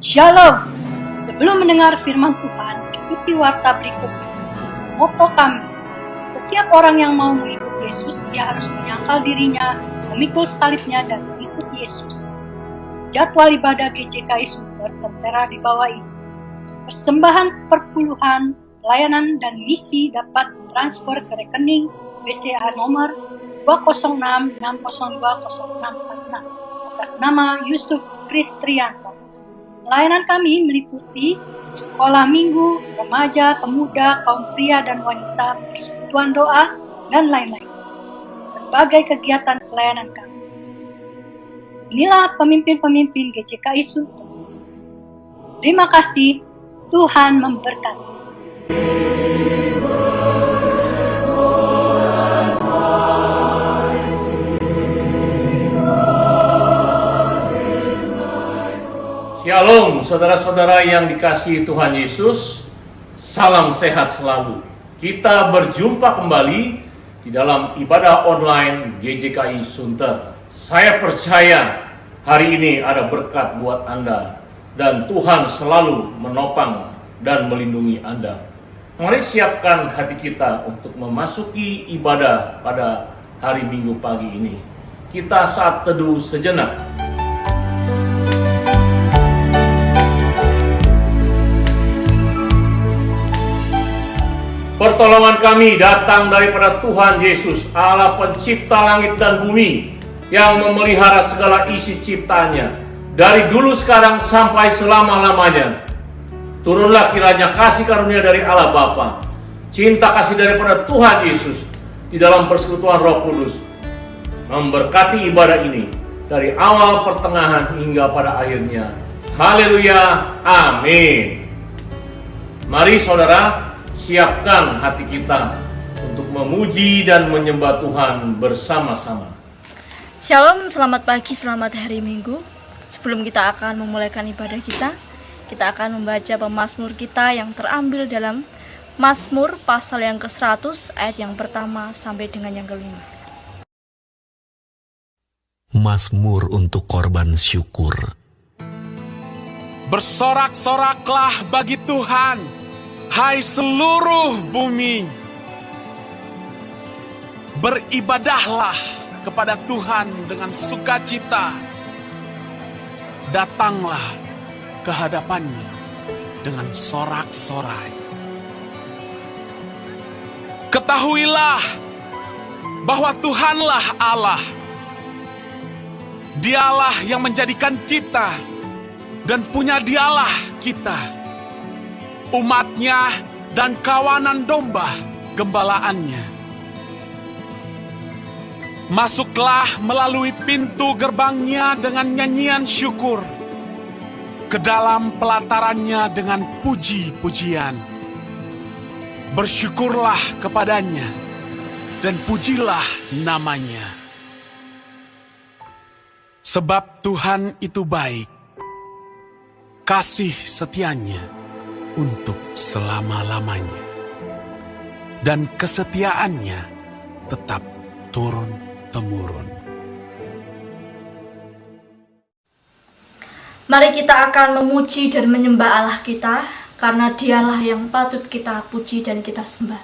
Shalom. Sebelum mendengar firman Tuhan, ikuti warta berikut. Moto kami, setiap orang yang mau mengikut Yesus, dia harus menyangkal dirinya, memikul salibnya, dan mengikut Yesus. Jadwal ibadah GJKI Sunter tertera di bawah ini. Persembahan perpuluhan, pelayanan, dan misi dapat transfer ke rekening BCA nomor 206602066 atas nama Yusuf Kristrianto. Pelayanan kami meliputi sekolah minggu, remaja, pemuda, kaum pria dan wanita, persekutuan doa, dan lain-lain. Berbagai kegiatan pelayanan kami. Inilah pemimpin-pemimpin GJKI Sunter. Terima kasih, Tuhan memberkati. Shalom saudara-saudara yang dikasihi Tuhan Yesus, salam sehat selalu. Kita berjumpa kembali di dalam ibadah online GJKI Sunter. Saya percaya hari ini ada berkat buat Anda dan Tuhan selalu menopang dan melindungi Anda. Mari siapkan hati kita untuk memasuki ibadah pada hari Minggu pagi ini. Kita saat teduh sejenak. Pertolongan kami datang daripada Tuhan Yesus, Allah pencipta langit dan bumi, yang memelihara segala isi ciptanya, dari dulu sekarang sampai selama-lamanya. Turunlah kiranya kasih karunia dari Allah Bapa, cinta kasih daripada Tuhan Yesus, di dalam persekutuan Roh Kudus, memberkati ibadah ini, dari awal, pertengahan, hingga pada akhirnya. Haleluya, amin. Mari saudara, siapkan hati kita untuk memuji dan menyembah Tuhan bersama-sama. Shalom, selamat pagi, selamat hari Minggu. Sebelum kita akan memulaikan ibadah kita akan membaca pemazmur kita yang terambil dalam Mazmur pasal yang ke-100 ayat yang pertama sampai dengan yang kelima. Mazmur untuk korban syukur. Bersorak-soraklah bagi Tuhan, hai seluruh bumi. Beribadahlah kepada Tuhan dengan sukacita. Datanglah ke hadapannya dengan sorak-sorai. Ketahuilah bahwa Tuhanlah Allah. Dialah yang menjadikan kita dan punya Dialah kita, umatnya dan kawanan domba gembalaannya. Masuklah melalui pintu gerbangnya dengan nyanyian syukur, ke dalam pelatarannya dengan puji-pujian. Bersyukurlah kepadanya dan pujilah namanya. Sebab Tuhan itu baik, kasih setianya untuk selama-lamanya, dan kesetiaannya tetap turun-temurun. Mari kita akan memuji dan menyembah Allah kita, karena Dialah yang patut kita puji dan kita sembah.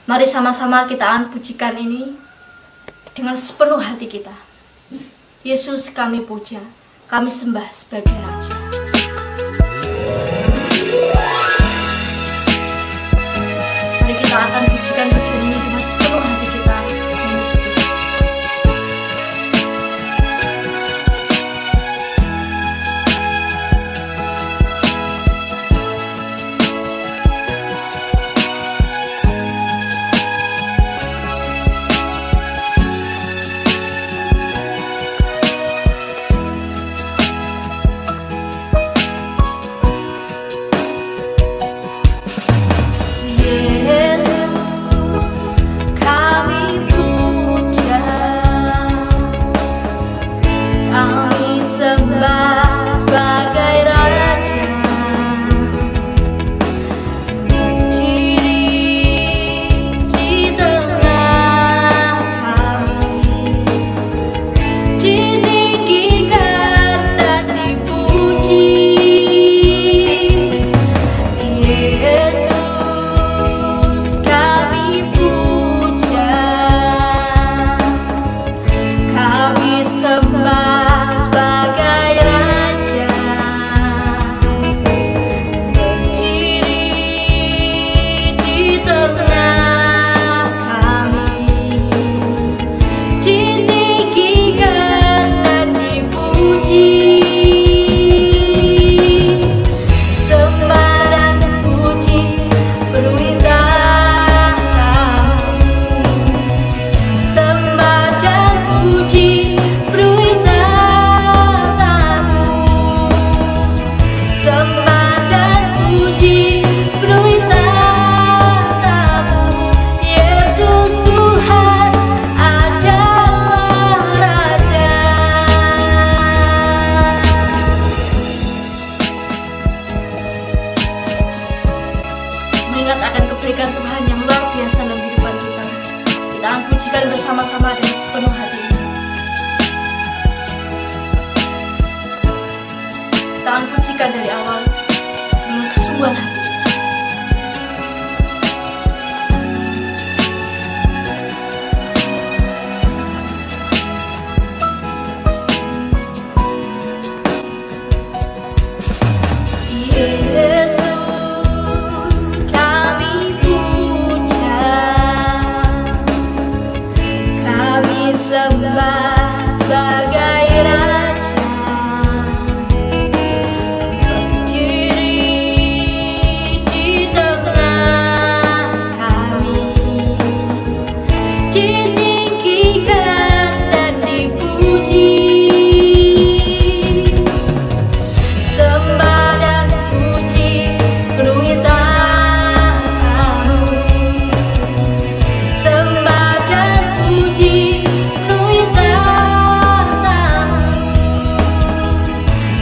Mari sama-sama kita akan pujikan ini dengan sepenuh hati kita. Yesus kami puja, kami sembah sebagai Raja. Mari kita akan pujikan pujian ini dengan sepenuh hati kita memuji Tuhan. kita akan pujikan dari awal dengan kesungguhan hati. Yesus, kami puja, kami sembah sebagai Raja, berdiri di tengah kami, ditinggikan dan dipuji. Sembah dan puji penuhi tangan-Mu. Sembah dan puji penuhi tangan-Mu.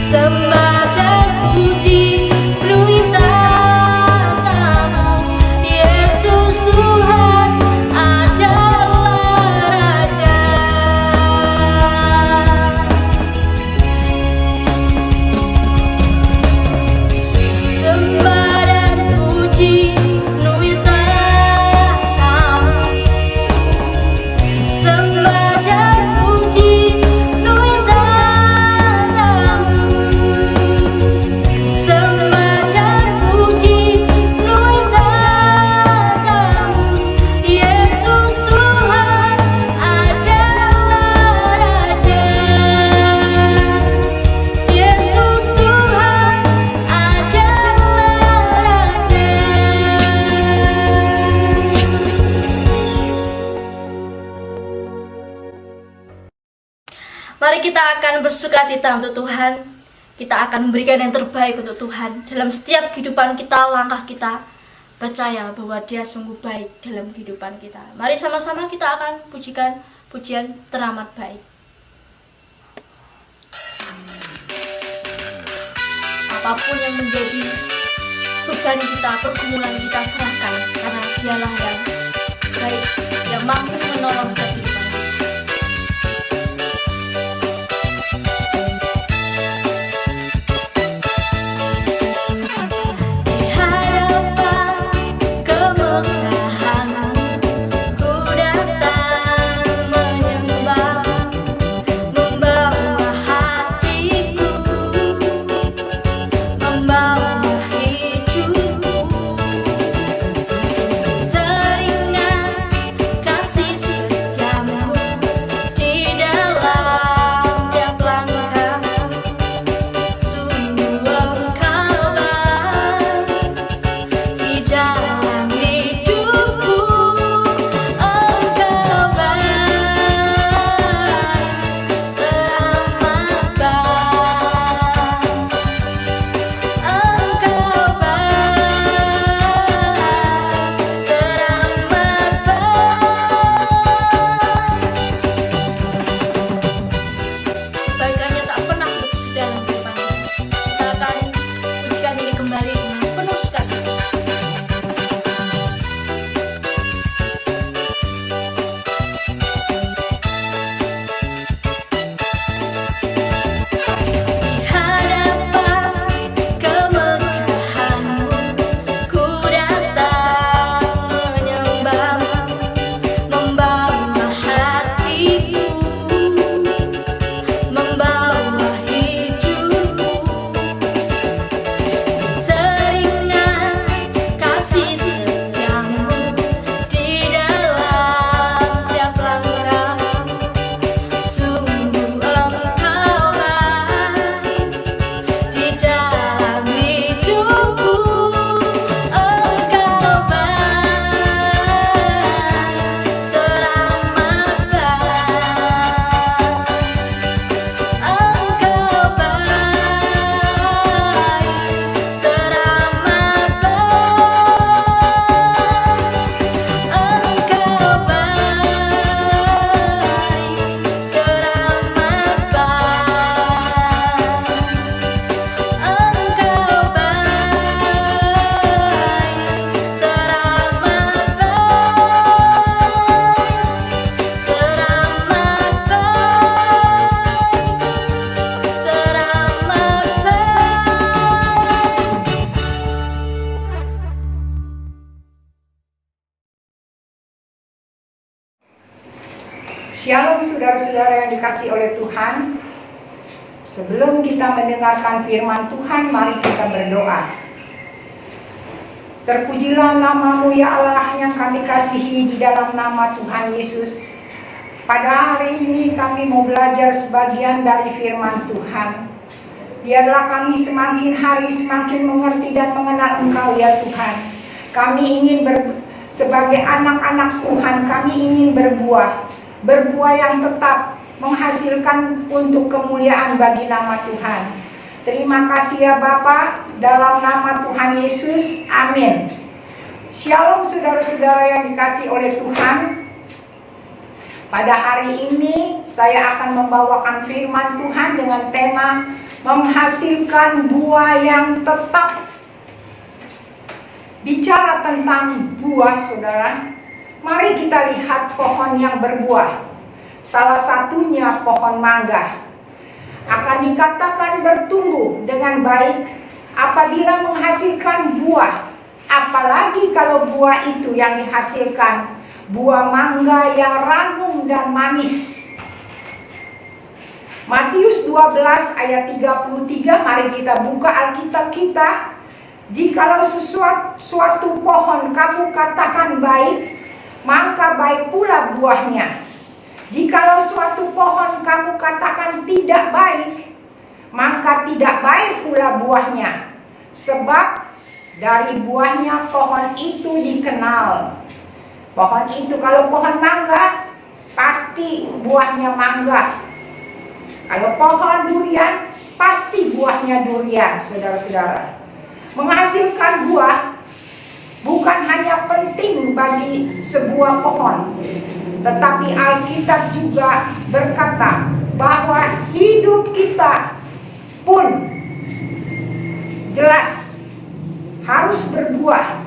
Sembah dan puji penuhi tangan-Mu. Yesus Tuhan adalah Raja. Sembah dan puji penuhi tahta-Mu. Sembah dan puji penuhi tahta-Mu. Sembah dan puji penuhi tahta-Mu. Yesus Tuhan adalah Raja. Yesus Tuhan adalah Raja. Mari kita akan bersukacita untuk Tuhan. Kita akan memberikan yang terbaik untuk Tuhan dalam setiap kehidupan kita, langkah kita. Percaya bahwa Dia sungguh baik dalam kehidupan kita. Mari sama-sama kita akan pujikan pujian teramat baik. Apapun yang menjadi beban kita, pergumulan kita, serahkan, karena Dialah yang baik, yang mampu menolong setiap kehidupan. Di hadapan kemegahan-Mu, ku datang menyembah, membawa hatiku, membawa hidupku. Teringat kasih setiamu Shalom saudara-saudara yang dikasihi oleh Tuhan. Sebelum kita mendengarkan firman Tuhan, mari kita berdoa. Terpujilah nama-Mu ya Allah yang kami kasihi di dalam nama Tuhan Yesus. Pada hari ini kami mau belajar sebagian dari firman Tuhan. Biarlah kami semakin hari semakin mengerti dan mengenal Engkau ya Tuhan. Kami ingin sebagai anak-anak Tuhan, kami ingin berbuah yang tetap menghasilkan untuk kemuliaan bagi nama Tuhan. Terima kasih ya Bapa, dalam nama Tuhan Yesus, amin. Shalom saudara-saudara yang dikasihi oleh Tuhan. Pada hari ini saya akan membawakan firman Tuhan dengan tema menghasilkan buah yang tetap. Bicara tentang buah saudara, mari kita lihat pohon yang berbuah. Salah satunya pohon mangga. Akan dikatakan bertumbuh dengan baik apabila menghasilkan buah. Apalagi kalau buah itu yang dihasilkan buah mangga yang ranum dan manis. Matius 12 ayat 33, mari kita buka Alkitab kita. Jikalau suatu pohon kamu katakan baik, maka baik pula buahnya. Jikalau suatu pohon kamu katakan tidak baik, maka tidak baik pula buahnya. Sebab dari buahnya pohon itu dikenal. Pohon itu, kalau pohon mangga, pasti buahnya mangga. Kalau pohon durian, pasti buahnya durian, saudara-saudara. Menghasilkan buah bukan hanya penting bagi sebuah pohon, tetapi Alkitab juga berkata bahwa hidup kita pun jelas harus berbuah.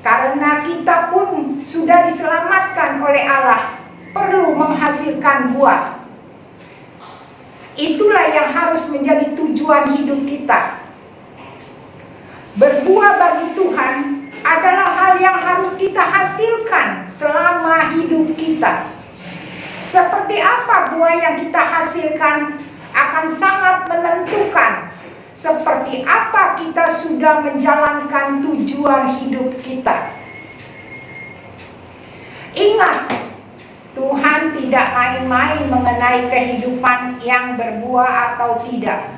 Karena kita pun sudah diselamatkan oleh Allah, perlu menghasilkan buah. Itulah yang harus menjadi tujuan hidup kita. Berbuah bagi Tuhan adalah hal yang harus kita hasilkan selama hidup kita. Seperti apa buah yang kita hasilkan akan sangat menentukan seperti apa kita sudah menjalankan tujuan hidup kita. Ingat, Tuhan tidak main-main mengenai kehidupan yang berbuah atau tidak.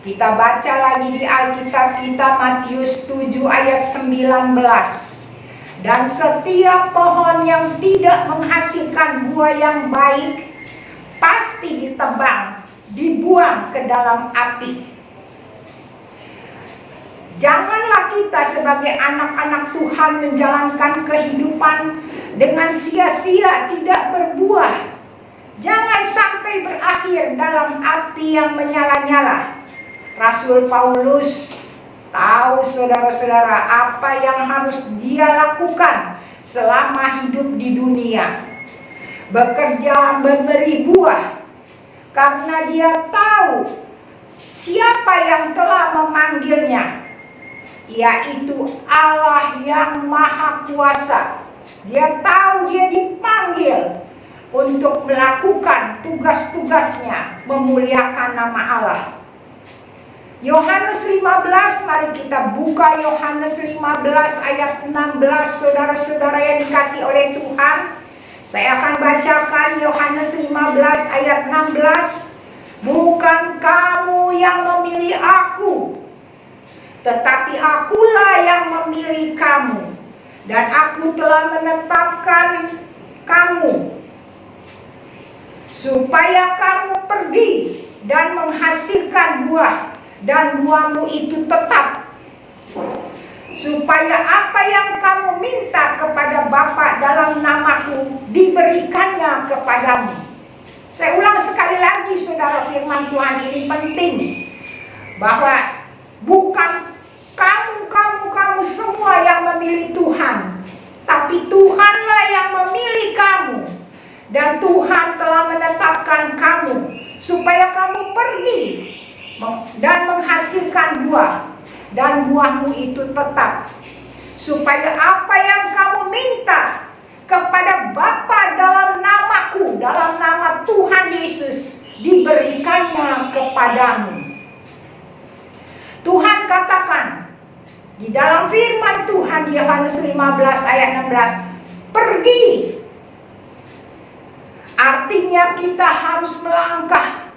Kita baca lagi di Alkitab kita Matius 7 ayat 19. Dan setiap pohon yang tidak menghasilkan buah yang baik pasti ditebang, dibuang ke dalam api. Janganlah kita sebagai anak-anak Tuhan menjalankan kehidupan dengan sia-sia tidak berbuah. Jangan sampai berakhir dalam api yang menyala-nyala. Rasul Paulus tahu saudara-saudara apa yang harus dia lakukan selama hidup di dunia. Bekerja memberi buah karena dia tahu siapa yang telah memanggilnya, yaitu Allah yang Maha Kuasa. Dia tahu dia dipanggil untuk melakukan tugas-tugasnya, memuliakan nama Allah. Yohanes 15, mari kita buka Yohanes 15 ayat 16, saudara-saudara yang dikasihi oleh Tuhan. Saya akan bacakan Yohanes 15 ayat 16. Bukan kamu yang memilih aku, tetapi akulah yang memilih kamu, dan aku telah menetapkan kamu supaya kamu pergi dan menghasilkan buah, dan buahmu itu tetap, supaya apa yang kamu minta kepada Bapa dalam namaku diberikannya kepadamu. Saya ulang sekali lagi saudara, firman Tuhan ini penting, bahwa bukan kamu semua yang memilih Tuhan, tapi Tuhanlah yang memilih kamu, dan Tuhan telah menetapkan kamu supaya kamu pergi dan menghasilkan buah, dan buahmu itu tetap, supaya apa yang kamu minta kepada Bapa dalam nama aku dalam nama Tuhan Yesus diberikannya kepadamu. Tuhan katakan di dalam firman Tuhan Yohanes 15 ayat 16, pergi. Artinya kita harus melangkah,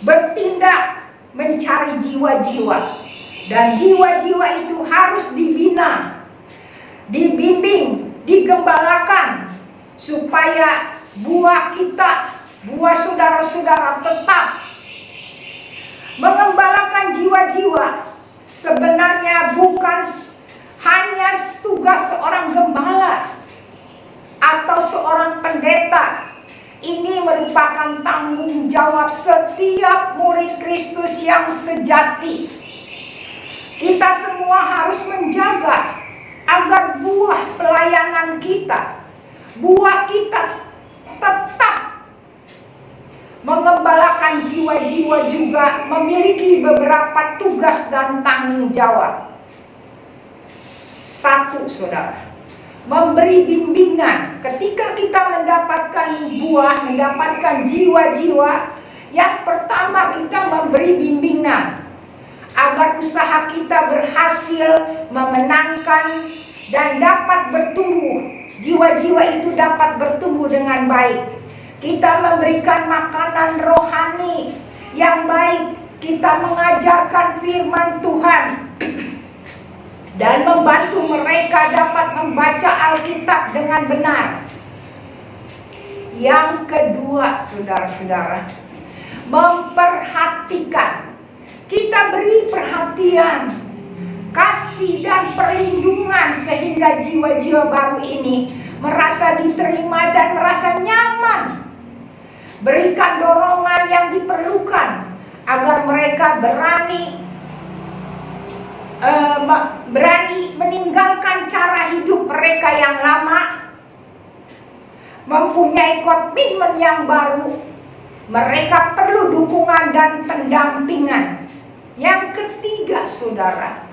bertindak, mencari jiwa-jiwa. Dan jiwa-jiwa itu harus dibina, dibimbing, digembalakan, supaya buah kita, buah saudara-saudara tetap mengembalakan jiwa-jiwa. Sebenarnya bukan hanya tugas seorang gembala atau seorang pendeta. Ini merupakan tanggung jawab setiap murid Kristus yang sejati. Kita semua harus menjaga agar buah pelayanan kita, buah kita tetap mengembalakan jiwa-jiwa, juga memiliki beberapa tugas dan tanggung jawab. Satu, saudara, memberi bimbingan. Ketika kita mendapatkan buah, mendapatkan jiwa-jiwa, yang pertama kita memberi bimbingan agar usaha kita berhasil, memenangkan, dan dapat bertumbuh. Jiwa-jiwa itu dapat bertumbuh dengan baik. Kita memberikan makanan rohani yang baik. Kita mengajarkan firman Tuhan dan membantu mereka dapat membaca Alkitab dengan benar. Yang kedua, saudara-saudara, memperhatikan. Kita beri perhatian, kasih dan perlindungan sehingga jiwa-jiwa baru ini merasa diterima dan merasa nyaman. Berikan dorongan yang diperlukan agar mereka berani meninggalkan cara hidup mereka yang lama, mempunyai komitmen yang baru. Mereka perlu dukungan dan pendampingan. Yang ketiga, saudara,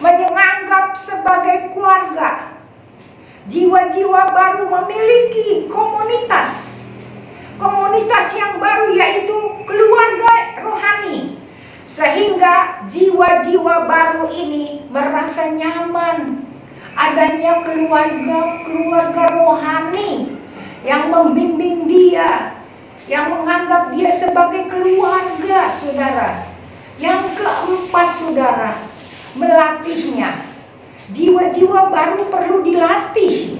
menganggap sebagai keluarga. Jiwa-jiwa baru memiliki komunitas. Komunitas yang baru yaitu keluarga rohani. Sehingga jiwa-jiwa baru ini merasa nyaman. Adanya keluarga rohani yang membimbing dia, yang menganggap dia sebagai keluarga, saudara. Yang keempat, saudara, melatihnya. Jiwa-jiwa baru perlu dilatih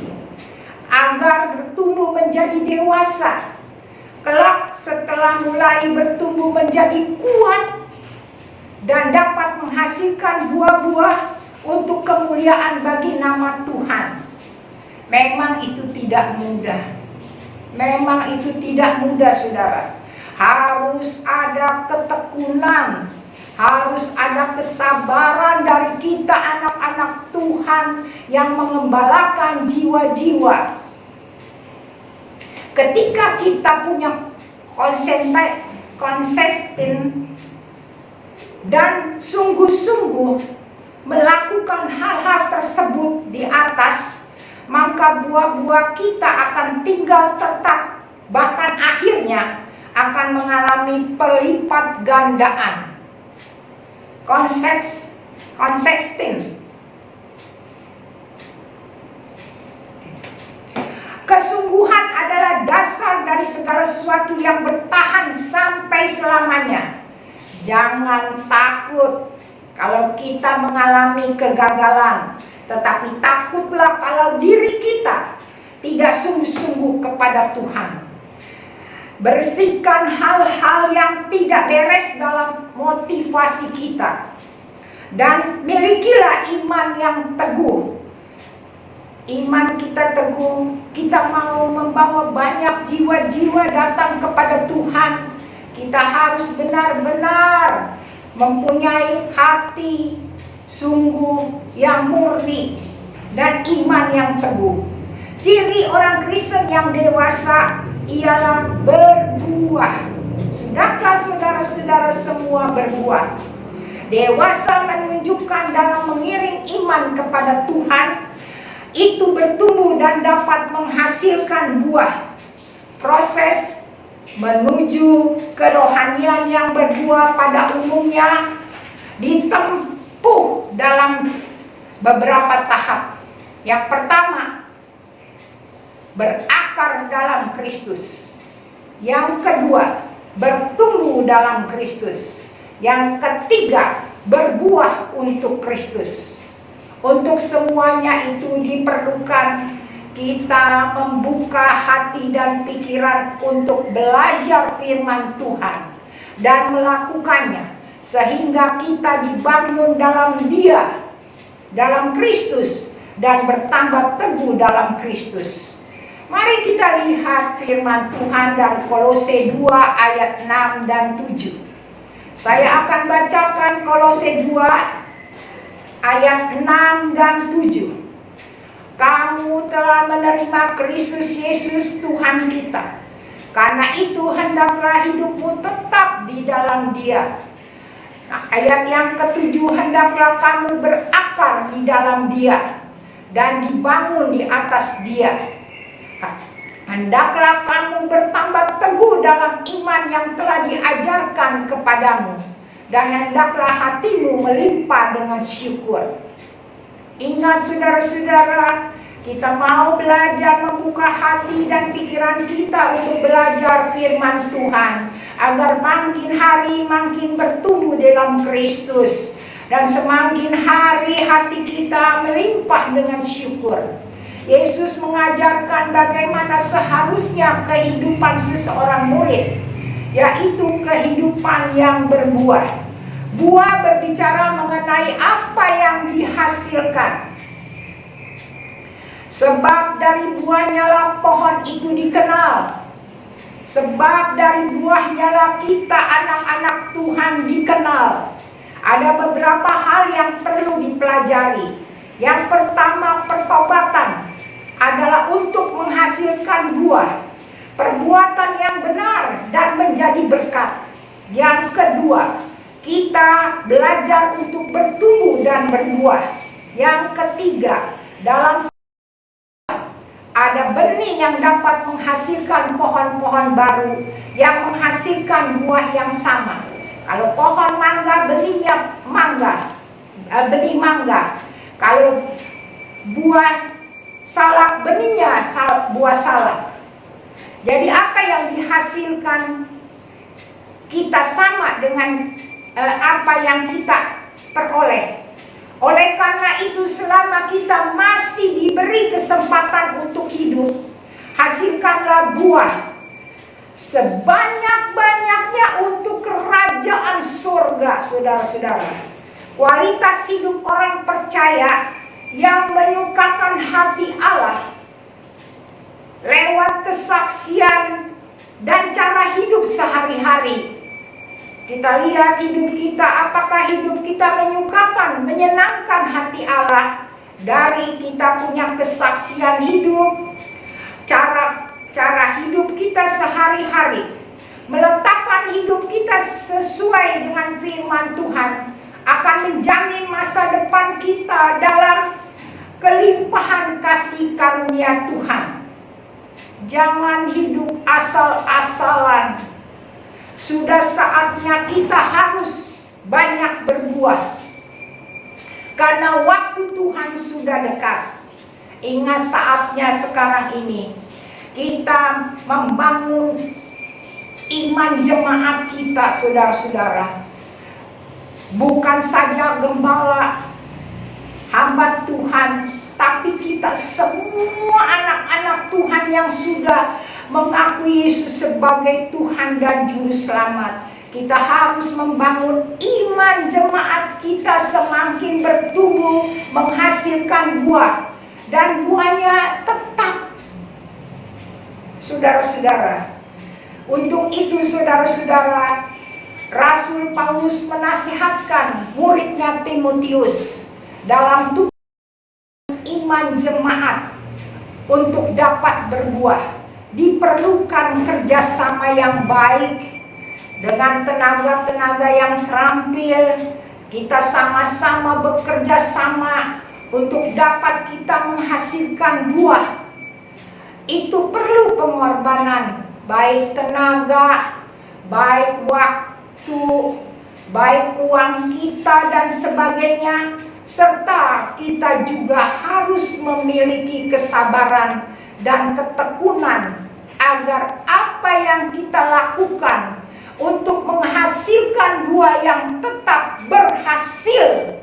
agar bertumbuh menjadi dewasa. Kelak setelah mulai bertumbuh menjadi kuat dan dapat menghasilkan buah-buah untuk kemuliaan bagi nama Tuhan. Memang itu tidak mudah. Memang itu tidak mudah, saudara. Harus ada ketekunan, harus ada kesabaran dari kita anak-anak Tuhan yang mengembalakan jiwa-jiwa. Ketika kita punya konsisten dan sungguh-sungguh melakukan hal-hal tersebut di atas, maka buah-buah kita akan tinggal tetap, bahkan akhirnya akan mengalami pelipat gandaan. Konsisten. Kesungguhan adalah dasar dari segala sesuatu yang bertahan sampai selamanya. Jangan takut kalau kita mengalami kegagalan, tetapi takutlah kalau diri kita tidak sungguh-sungguh kepada Tuhan. Bersihkan hal-hal yang tidak beres dalam motivasi kita, dan milikilah iman yang teguh. Iman kita teguh, kita mau membawa banyak jiwa-jiwa datang kepada Tuhan. Kita harus benar-benar mempunyai hati sungguh yang murni dan iman yang teguh. Ciri orang Kristen yang dewasa ialah berbuah. Sudahkah saudara-saudara semua berbuah? Dewasa menunjukkan dalam mengiring iman kepada Tuhan, itu bertumbuh dan dapat menghasilkan buah. proses menuju kerohanian yang berbuah pada umumnya ditempuh dalam beberapa tahap. Yang pertama, berakar dalam Kristus. Yang kedua, bertumbuh dalam Kristus. Yang ketiga, berbuah untuk Kristus. Untuk semuanya itu diperlukan kita membuka hati dan pikiran untuk belajar firman Tuhan dan melakukannya, sehingga kita dibangun dalam Dia, dalam Kristus, dan bertambah teguh dalam Kristus. Mari kita lihat firman Tuhan dari Kolose 2 ayat 6 dan 7. Saya akan bacakan Kolose 2 ayat 6 dan 7. Kamu telah menerima Kristus Yesus Tuhan kita. Karena itu hendaklah hidupmu tetap di dalam Dia. Nah, ayat yang ketujuh, hendaklah kamu berakar di dalam Dia dan dibangun di atas Dia. Hendaklah kamu bertambah teguh dalam iman yang telah diajarkan kepadamu, dan hendaklah hatimu melimpah dengan syukur. Ingat saudara-saudara, kita mau belajar membuka hati dan pikiran kita untuk belajar firman Tuhan, agar makin hari makin bertumbuh dalam Kristus, dan semakin hari hati kita melimpah dengan syukur. Yesus mengajarkan bagaimana seharusnya kehidupan seseorang murid, yaitu kehidupan yang berbuah. Buah berbicara mengenai apa yang dihasilkan. Sebab dari buahnya lah pohon itu dikenal. Sebab dari buahnya lah kita anak-anak Tuhan dikenal. Ada beberapa hal yang perlu dipelajari. Yang pertama, pertobatan adalah untuk menghasilkan buah, perbuatan yang benar dan menjadi berkat. Yang kedua, kita belajar untuk bertumbuh dan berbuah. Yang ketiga, dalam ada benih yang dapat menghasilkan pohon-pohon baru yang menghasilkan buah yang sama. Kalau pohon mangga, benihnya mangga, benih mangga. Kalau buah salak, benihnya buah salak. Jadi apa yang dihasilkan kita sama dengan apa yang kita peroleh. Oleh karena itu, selama kita masih diberi kesempatan untuk hidup, hasilkanlah buah sebanyak-banyaknya untuk kerajaan surga, saudara-saudara. Kualitas hidup orang percaya yang menyukakan hati Allah lewat kesaksian dan cara hidup sehari-hari. Kita lihat hidup kita, apakah hidup kita menyukakan, menyenangkan hati Allah. Dari kita punya kesaksian hidup, cara hidup kita sehari-hari, meletakkan hidup kita sesuai dengan firman Tuhan, akan menjamin masa depan kita dalam kelimpahan kasih karunia Tuhan. Jangan hidup asal-asalan. Sudah saatnya kita harus banyak berbuah, karena waktu Tuhan sudah dekat. Ingat saatnya sekarang ini kita membangun iman jemaat kita, saudara-saudara. Bukan saja gembala, hamba Tuhan, tapi kita semua anak-anak Tuhan yang sudah mengakui Yesus sebagai Tuhan dan Juru Selamat. Kita harus membangun iman jemaat kita semakin bertumbuh, menghasilkan buah, dan buahnya tetap. Saudara-saudara, untuk itu saudara-saudara, Rasul Paulus menasihatkan muridnya Timotius dalam tubuh iman jemaat untuk dapat berbuah. Diperlukan kerjasama yang baik dengan tenaga-tenaga yang terampil. Kita sama-sama bekerja sama untuk dapat kita menghasilkan buah. Itu perlu pengorbanan, baik tenaga, baik waktu, baik uang kita dan sebagainya, serta kita juga harus memiliki kesabaran dan ketekunan agar apa yang kita lakukan untuk menghasilkan buah yang tetap berhasil,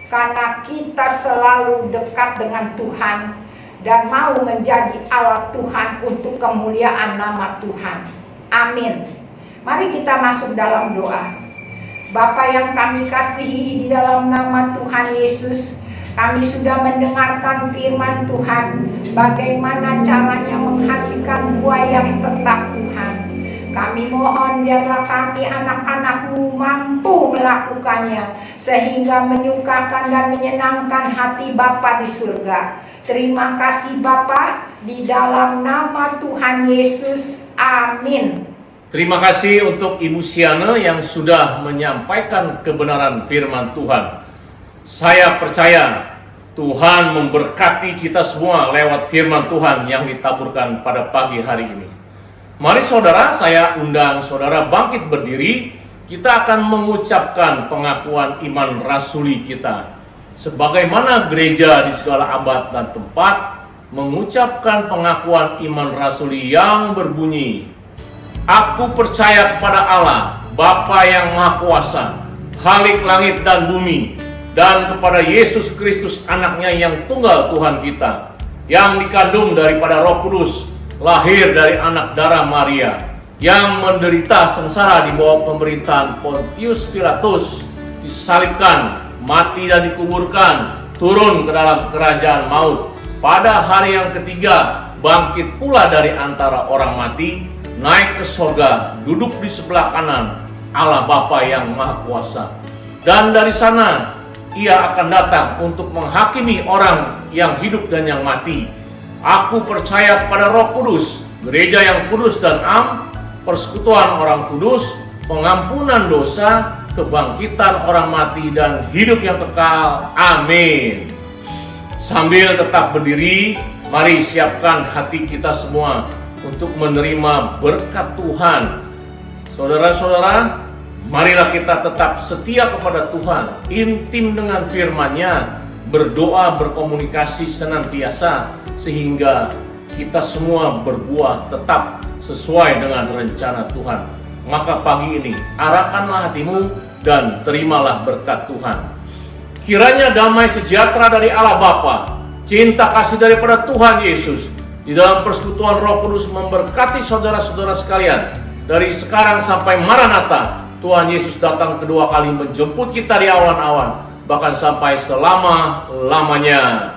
karena kita selalu dekat dengan Tuhan dan mau menjadi alat Tuhan untuk kemuliaan nama Tuhan. Amin. Mari kita masuk dalam doa. Bapa yang kami kasihi, di dalam nama Tuhan Yesus, kami sudah mendengarkan firman Tuhan, bagaimana caranya menghasilkan buah yang tetap Tuhan. Kami mohon biarlah kami anak-anak-Mu mampu melakukannya, sehingga menyukakan dan menyenangkan hati Bapa di surga. Terima kasih Bapa, di dalam nama Tuhan Yesus. Amin. Terima kasih untuk Ibu Siana yang sudah menyampaikan kebenaran firman Tuhan. Saya percaya Tuhan memberkati kita semua lewat firman Tuhan yang ditaburkan pada pagi hari ini. Mari saudara, saya undang saudara bangkit berdiri. Kita akan mengucapkan pengakuan iman rasuli kita. Sebagaimana gereja di segala abad dan tempat mengucapkan pengakuan iman rasuli yang berbunyi, Aku percaya kepada Allah, Bapa yang Maha Kuasa, Khalik langit dan bumi, dan kepada Yesus Kristus anaknya yang tunggal Tuhan kita, yang dikandung daripada Roh Kudus, lahir dari anak darah Maria, yang menderita sengsara di bawah pemerintahan Pontius Pilatus, disalibkan, mati dan dikuburkan, turun ke dalam kerajaan maut, pada hari yang ketiga bangkit pula dari antara orang mati, naik ke sorga, duduk di sebelah kanan Allah Bapa yang Maha Kuasa. Dan dari sana Ia akan datang untuk menghakimi orang yang hidup dan yang mati. Aku percaya kepada Roh Kudus, gereja yang kudus dan am, persekutuan orang kudus, pengampunan dosa, kebangkitan orang mati, dan hidup yang kekal. Amin. Sambil tetap berdiri, mari siapkan hati kita semua untuk menerima berkat Tuhan. Saudara-saudara, marilah kita tetap setia kepada Tuhan, intim dengan firman-Nya, berdoa, berkomunikasi senantiasa, sehingga kita semua berbuah tetap sesuai dengan rencana Tuhan. Maka pagi ini, arahkanlah hatimu dan terimalah berkat Tuhan. Kiranya damai sejahtera dari Allah Bapa, cinta kasih daripada Tuhan Yesus, di dalam persekutuan Roh Kudus memberkati saudara-saudara sekalian. Dari sekarang sampai Maranatha, Tuhan Yesus datang kedua kali menjemput kita di awan-awan, bahkan sampai selama-lamanya.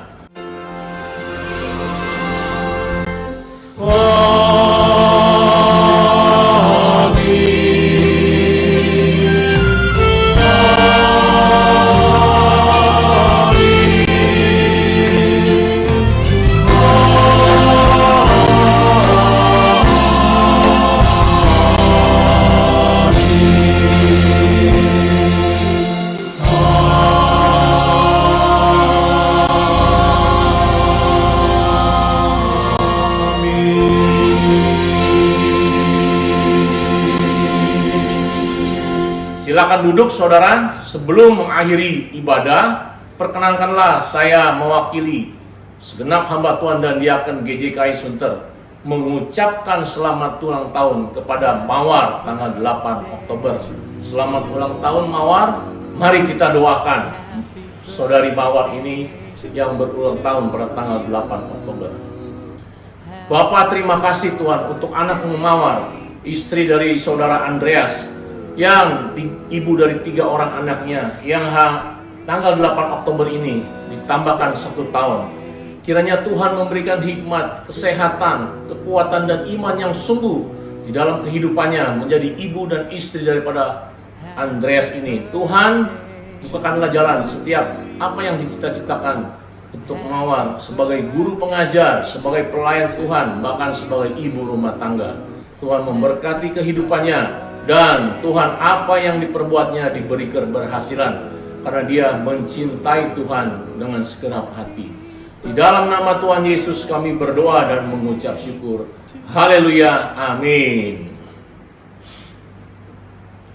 Silakan duduk saudara. Sebelum mengakhiri ibadah, perkenankanlah saya mewakili segenap hamba Tuhan dan diaken GJKI Sunter mengucapkan selamat ulang tahun kepada Mawar tanggal 8 Oktober. Selamat ulang tahun Mawar. Mari kita doakan saudari Mawar ini yang berulang tahun pada tanggal 8 Oktober. Bapak, terima kasih Tuhan untuk anakmu Mawar, istri dari saudara Andreas, yang ibu dari 3 orang anaknya, yang tanggal 8 Oktober ini ditambahkan 1 tahun. Kiranya Tuhan memberikan hikmat, kesehatan, kekuatan, dan iman yang sungguh di dalam kehidupannya menjadi ibu dan istri daripada Andreas ini. Tuhan, bukakanlah jalan setiap apa yang dicita-citakan untuk Mawar sebagai guru pengajar, sebagai pelayan Tuhan, bahkan sebagai ibu rumah tangga. Tuhan memberkati kehidupannya, dan Tuhan apa yang diperbuatnya diberi keberhasilan, karena dia mencintai Tuhan dengan segenap hati. Di dalam nama Tuhan Yesus kami berdoa dan mengucap syukur. Haleluya, amin.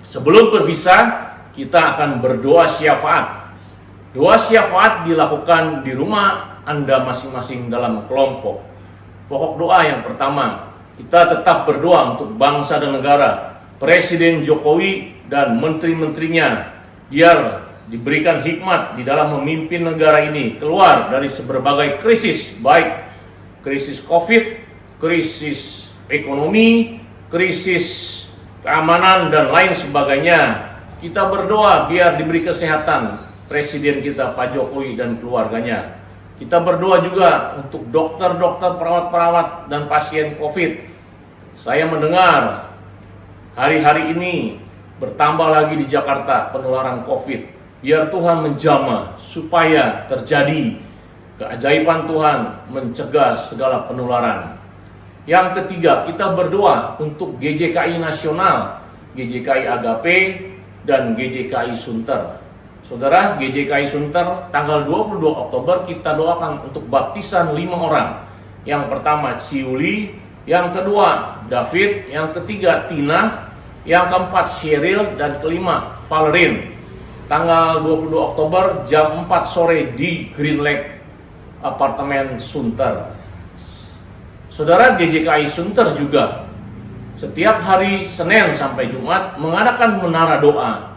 Sebelum berpisah, kita akan berdoa syafaat. Doa syafaat dilakukan di rumah Anda masing-masing dalam kelompok. Pokok doa yang pertama, kita tetap berdoa untuk bangsa dan negara, Presiden Jokowi dan menteri-menterinya, biar diberikan hikmat di dalam memimpin negara ini keluar dari berbagai krisis, baik krisis COVID, krisis ekonomi, krisis keamanan, dan lain sebagainya. Kita berdoa biar diberi kesehatan Presiden kita Pak Jokowi dan keluarganya. Kita berdoa juga untuk dokter-dokter, perawat-perawat, dan pasien COVID. Saya mendengar hari-hari ini bertambah lagi di Jakarta penularan COVID. Biar Tuhan menjamah supaya terjadi keajaiban Tuhan mencegah segala penularan. Yang ketiga, kita berdoa untuk GJKI Nasional, GJKI Agape, dan GJKI Sunter. Saudara, GJKI Sunter tanggal 22 Oktober kita doakan untuk baptisan 5 orang. Yang pertama Ciuli, yang kedua David, yang ketiga Tina, yang keempat Sheryl, dan kelima Valerin. Tanggal 22 Oktober jam 4 sore di Green Lake Apartemen Sunter. Saudara, GJKI Sunter juga setiap hari Senin sampai Jumat mengadakan menara doa.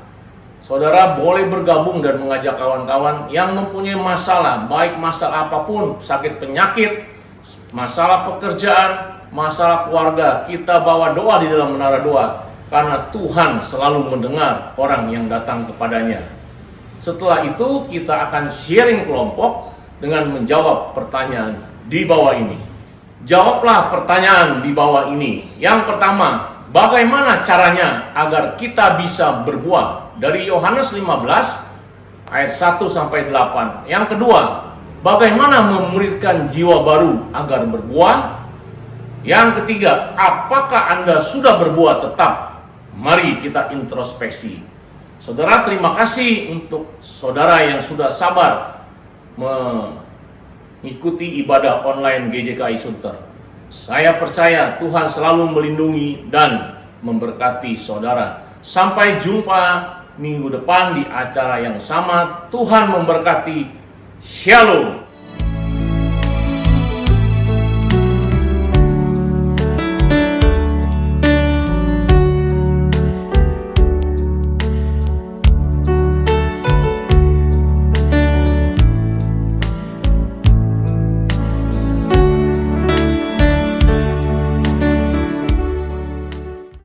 Saudara boleh bergabung dan mengajak kawan-kawan yang mempunyai masalah, baik masalah apapun, sakit penyakit, masalah pekerjaan, masalah keluarga. Kita bawa doa di dalam menara doa, karena Tuhan selalu mendengar orang yang datang kepadanya. Setelah itu kita akan sharing kelompok dengan menjawab pertanyaan di bawah ini. Jawablah pertanyaan di bawah ini. Yang pertama, bagaimana caranya agar kita bisa berbuah? Dari Yohanes 15 ayat 1 sampai 8. Yang kedua, bagaimana memuridkan jiwa baru agar berbuah? Yang ketiga, apakah Anda sudah berbuah tetap? Mari kita introspeksi. Saudara, terima kasih untuk saudara yang sudah sabar mengikuti ibadah online GJKI Sunter. Saya percaya Tuhan selalu melindungi dan memberkati saudara. Sampai jumpa minggu depan di acara yang sama. Tuhan memberkati. Shalom.